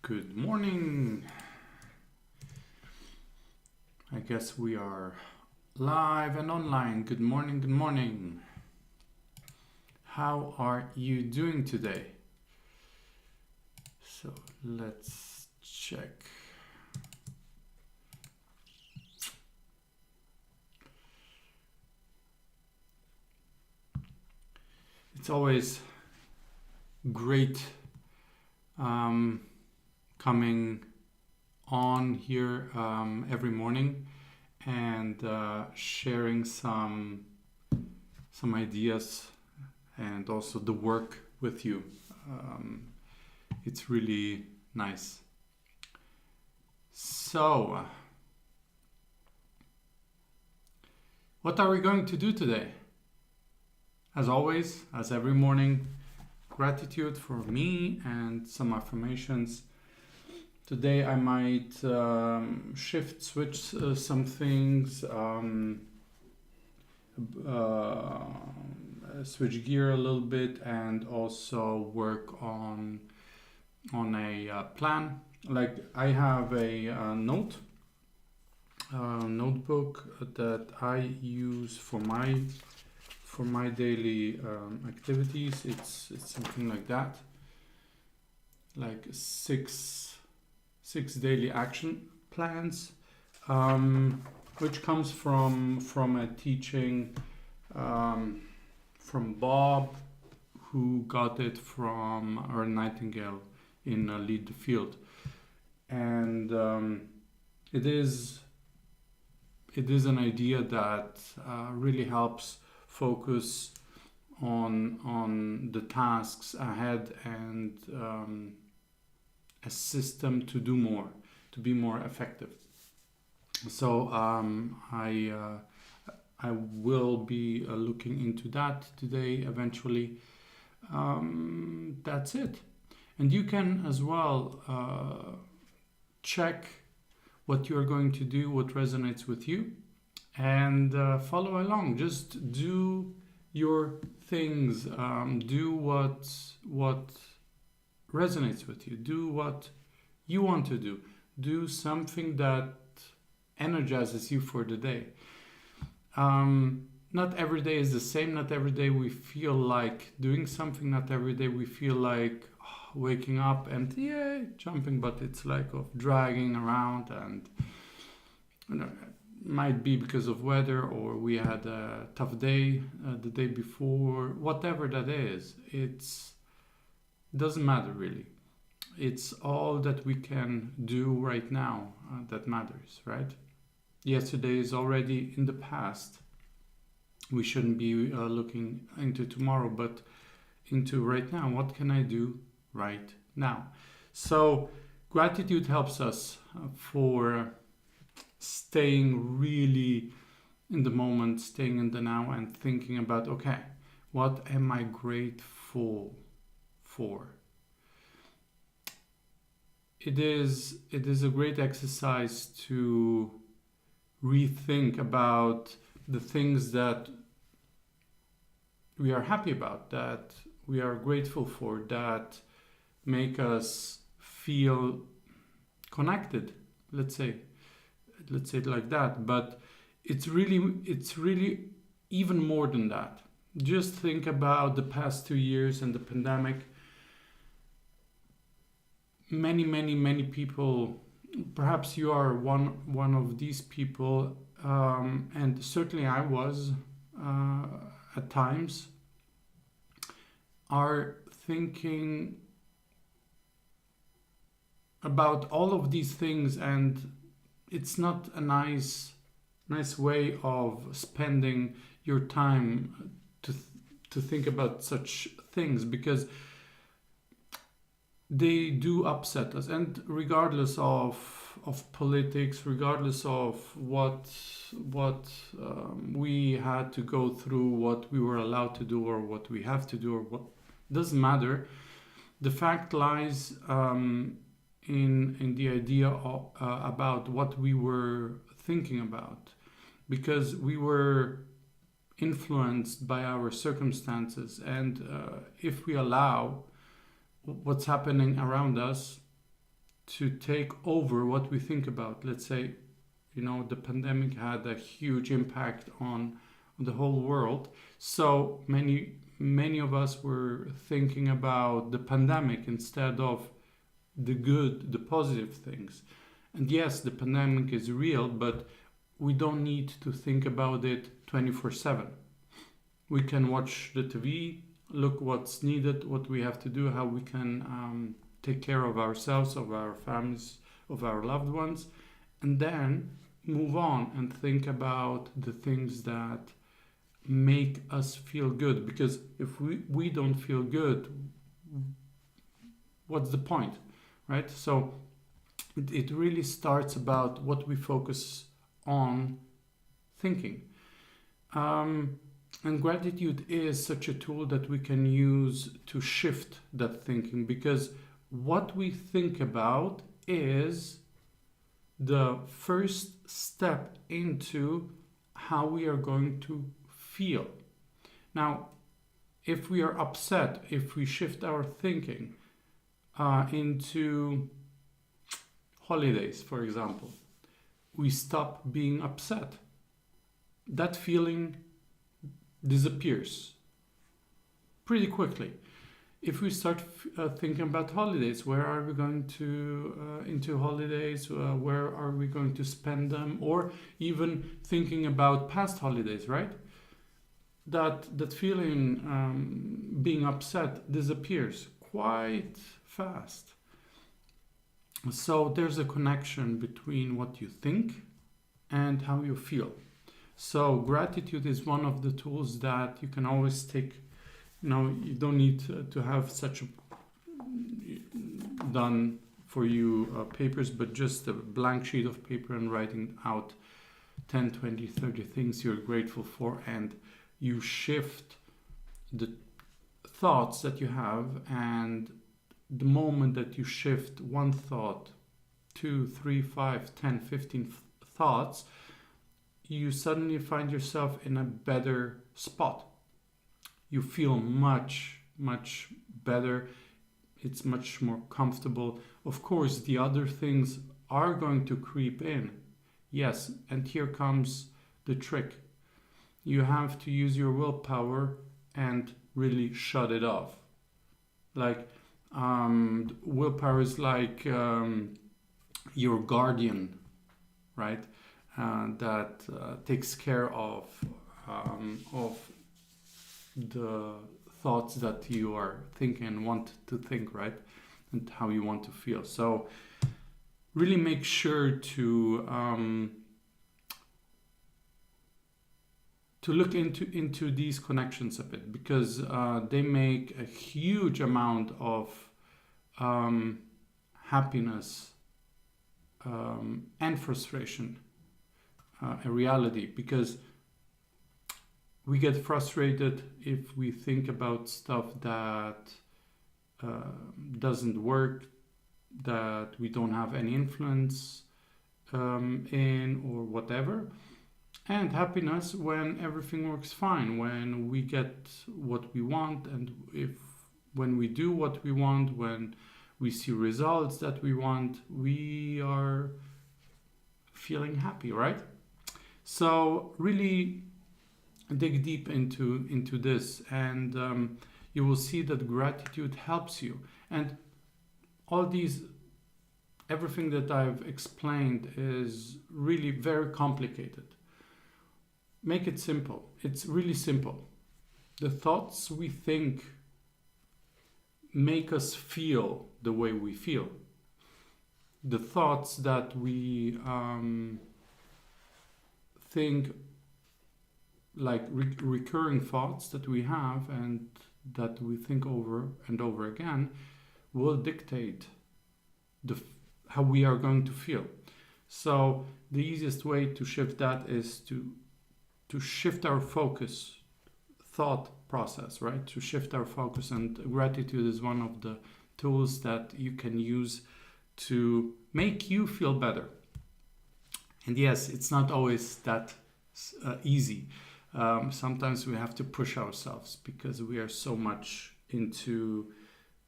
Good morning. I guess we are live and online. Good morning, good morning. How are you doing today? So let's check. It's always great coming on here every morning and sharing some ideas and also the work with you. It's really nice. So, what are we going to do today? As always, as every morning, gratitude for me and some affirmations. Today I might switch some things, switch gear a little bit, and also work on a plan. Like I have a notebook that I use for my daily activities. It's something like that, like six daily action plans, which comes from a teaching from Bob, who got it from Earl Nightingale in Lead the Field, and it is an idea that really helps focus on the tasks ahead and a system to do more, to be more effective. So I will be looking into that today eventually. That's it. And you can as well check what you're going to do, what resonates with you, and follow along. Just do your things. Do what resonates with you. Do what you want to do. Do something that energizes you for the day. Not every day is the same. Not every day we feel like doing something. Not every day we feel like waking up and jumping, but it's like of dragging around, and might be because of weather, or we had a tough day the day before. Whatever that is, it's doesn't matter really. It's all that we can do right now that matters, right? Yesterday is already in the past. We shouldn't be looking into tomorrow, but into right now. What can I do right now? So gratitude helps us for staying really in the moment, staying in the now, and thinking about, okay, what am I grateful for? It is a great exercise to rethink about the things that we are happy about, that we are grateful for, that make us feel connected, let's say it like that. But it's really even more than that. Just think about the past 2 years and the pandemic. Many people, perhaps you are one of these people, and certainly I was at times, are thinking about all of these things, and it's not a nice way of spending your time to think about such things, because they do upset us. And regardless of politics, regardless of what we had to go through, what we were allowed to do, or what we have to do, or what doesn't matter, the fact lies in the idea about what we were thinking about, because we were influenced by our circumstances, and if we allow what's happening around us to take over what we think about. Let's say, the pandemic had a huge impact on the whole world. So many of us were thinking about the pandemic instead of the good, the positive things. And yes, the pandemic is real, but we don't need to think about it 24/7. We can watch the TV, look what's needed, what we have to do, how we can take care of ourselves, of our families, of our loved ones, and then move on and think about the things that make us feel good. Because if we don't feel good, what's the point, right? So it really starts about what we focus on thinking. And gratitude is such a tool that we can use to shift that thinking, because what we think about is the first step into how we are going to feel. Now, if we are upset, if we shift our thinking into holidays, for example, we stop being upset. That feeling disappears pretty quickly. If we start thinking about holidays, where are we going to into holidays? Where are we going to spend them? Or even thinking about past holidays, right? That feeling, being upset, disappears quite fast. So there's a connection between what you think and how you feel. So gratitude is one of the tools that you can always take. You don't need to have such done for you papers, but just a blank sheet of paper and writing out 10, 20, 30 things you're grateful for, and you shift the thoughts that you have. And the moment that you shift one thought, 2, 3, 5, 10, 15 thoughts, you suddenly find yourself in a better spot. You feel much, much better. It's much more comfortable. Of course, the other things are going to creep in. Yes, and here comes the trick. You have to use your willpower and really shut it off. Like, willpower is like your guardian, right? That takes care of the thoughts that you are thinking and want to think, right? And how you want to feel. So really make sure to look into these connections a bit, because they make a huge amount of happiness and frustration a reality, because we get frustrated if we think about stuff that doesn't work, that we don't have any influence in, or whatever. And happiness when everything works fine, when we get what we want, and when we do what we want, when we see results that we want, we are feeling happy, right? So really dig deep into this, and you will see that gratitude helps you. And everything that I've explained is really very complicated. Make it simple. It's really simple. The thoughts we think make us feel the way we feel. The thoughts that we think, like recurring thoughts that we have and that we think over and over again, will dictate how we are going to feel. So the easiest way to shift that is to shift our focus, thought process, right? To shift our focus, and gratitude is one of the tools that you can use to make you feel better. And yes, it's not always that easy. Sometimes we have to push ourselves because we are so much into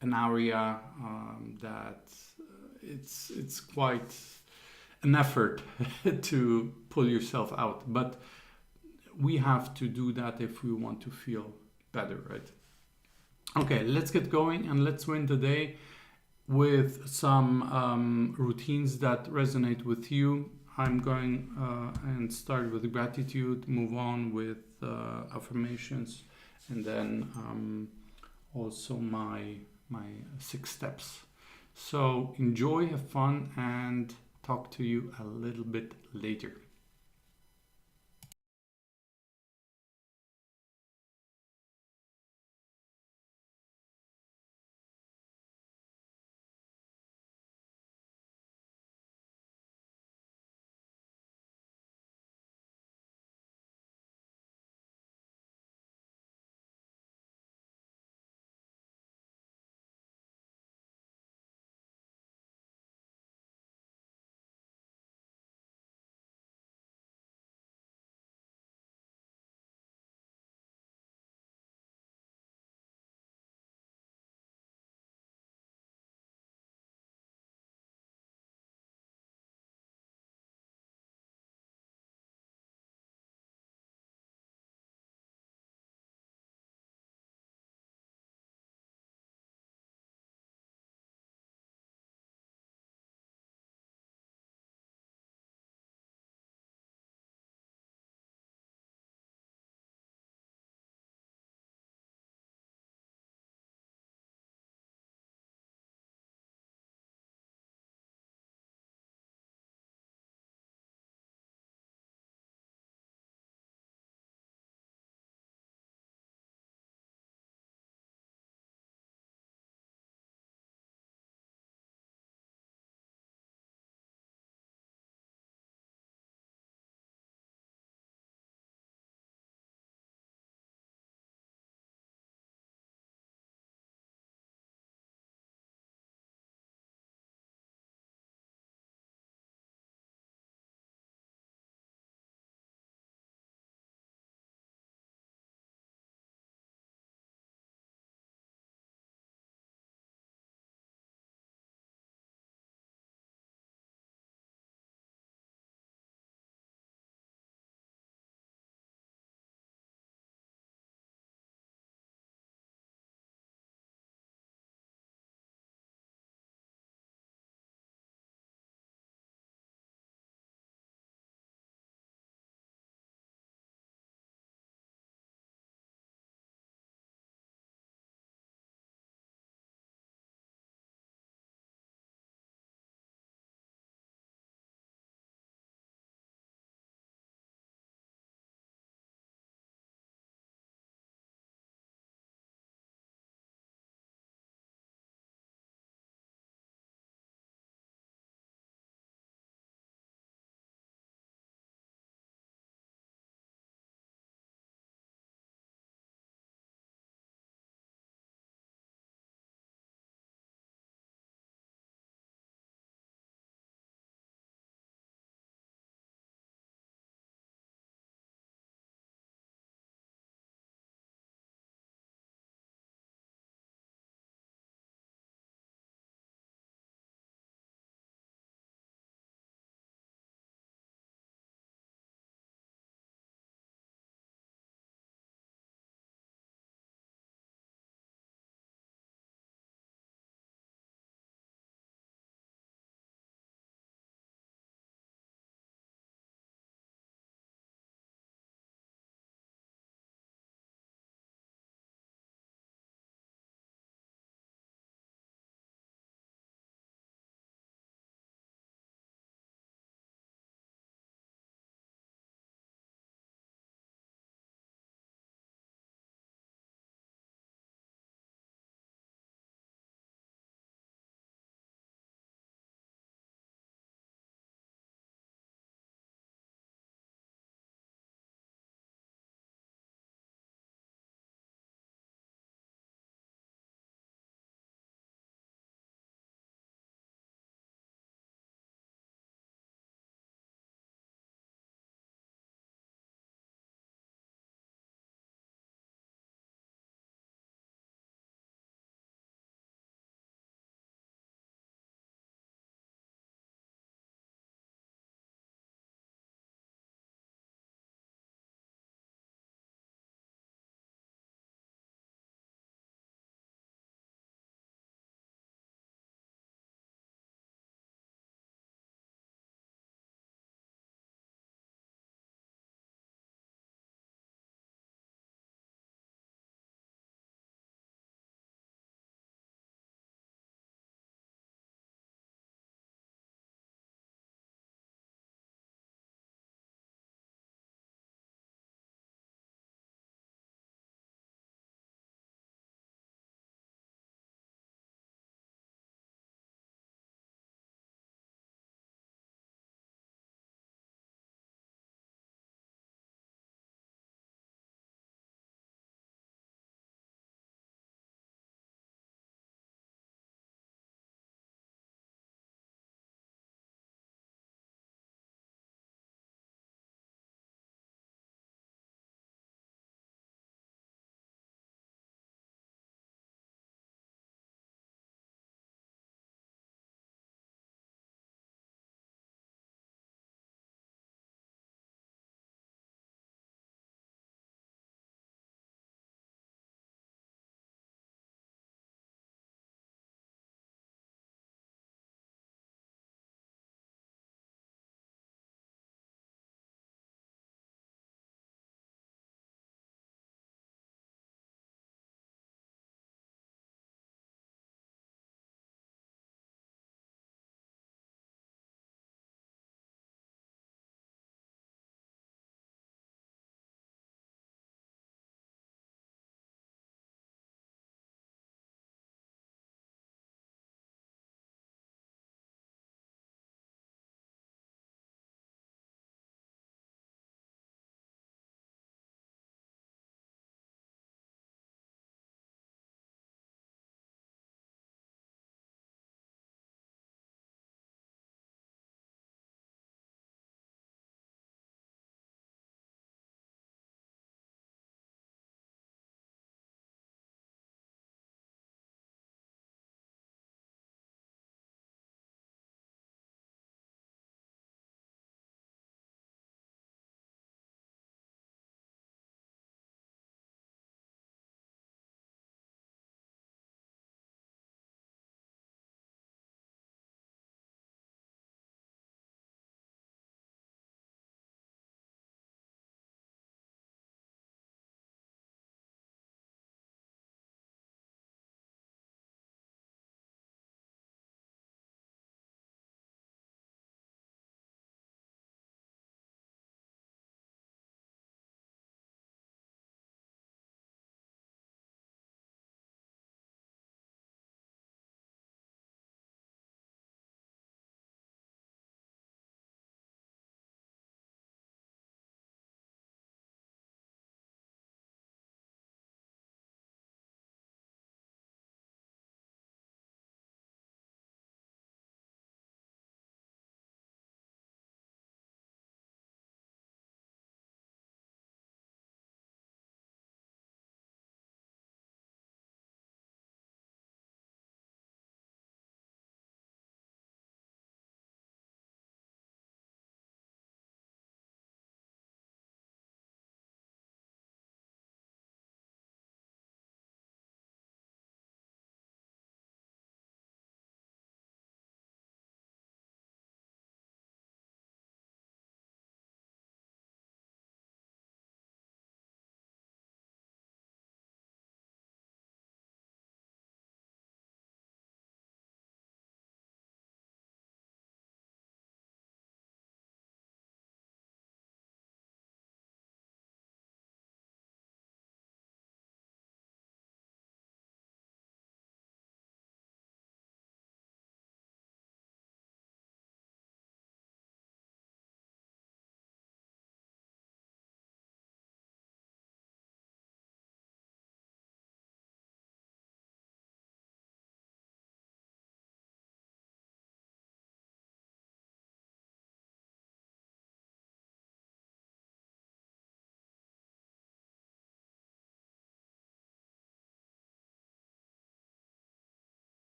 an area that it's quite an effort to pull yourself out, but we have to do that if we want to feel better, right? Okay, let's get going and let's win the day with some routines that resonate with you. I'm going and start with gratitude, move on with affirmations, and then also my 6 steps. So enjoy, have fun, and talk to you a little bit later.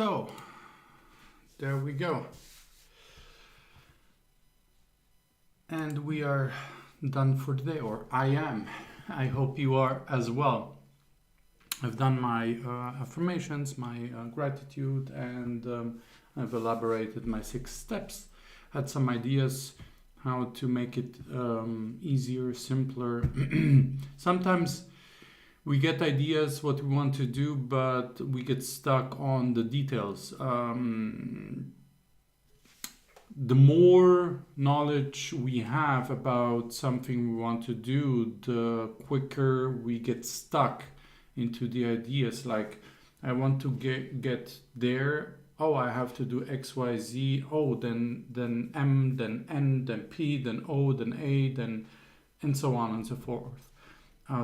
So, there we go. And we are done for today, or I am. I hope you are as well. I've done my affirmations, my gratitude, and I've elaborated my 6 steps. Had some ideas how to make it easier, simpler. Sometimes we get ideas what we want to do, but we get stuck on the details. The more knowledge we have about something we want to do, the quicker we get stuck into the ideas. Like, I want to get there. Oh, I have to do X, Y, Z. Oh, then M, then N, then P, then O, then A, then, and so on and so forth.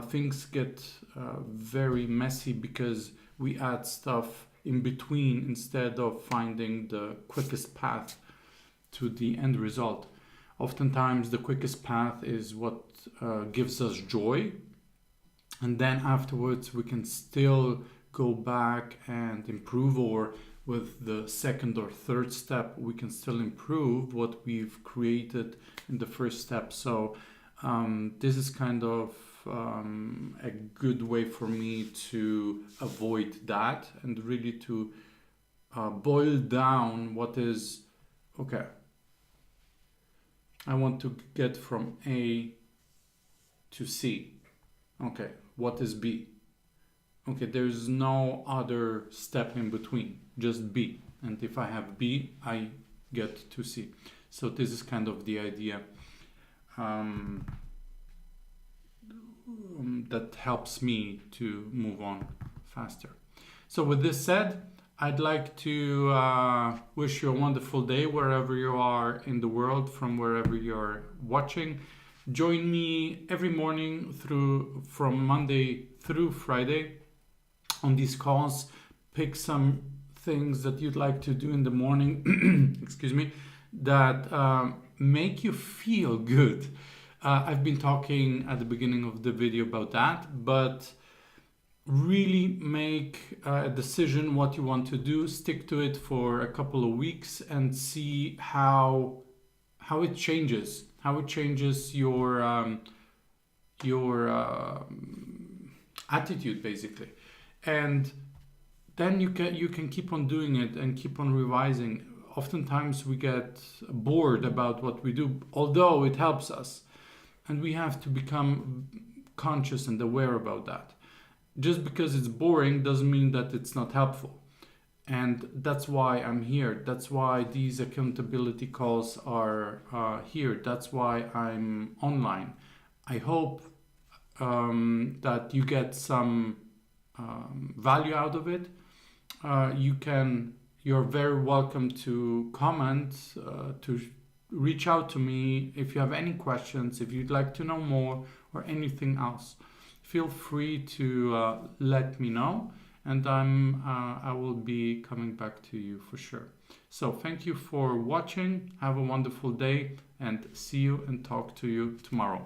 Things get very messy because we add stuff in between instead of finding the quickest path to the end result. Oftentimes the quickest path is what gives us joy, and then afterwards we can still go back and improve, or with the second or third step we can still improve what we've created in the first step. So this is kind of a good way for me to avoid that and really to boil down what is okay. I want to get from A to C. Okay, what is B? Okay, there's no other step in between, just B. And if I have B, I get to C. So this is kind of the idea that helps me to move on faster. So with this said, I'd like to wish you a wonderful day wherever you are in the world, from wherever you're watching. Join me every morning from Monday through Friday on these calls. Pick some things that you'd like to do in the morning, excuse me, that make you feel good. I've been talking at the beginning of the video about that, but really make a decision what you want to do, stick to it for a couple of weeks and see how it changes your attitude basically. And then you can keep on doing it and keep on revising. Oftentimes we get bored about what we do, although it helps us, and we have to become conscious and aware about that. Just because it's boring doesn't mean that it's not helpful. And that's why I'm here. That's why these accountability calls are here. That's why I'm online. I hope that you get some value out of it. You're very welcome to comment, to reach out to me if you have any questions, if you'd like to know more or anything else. Feel free to let me know, and I will be coming back to you for sure. So thank you for watching. Have a wonderful day, and see you and talk to you tomorrow.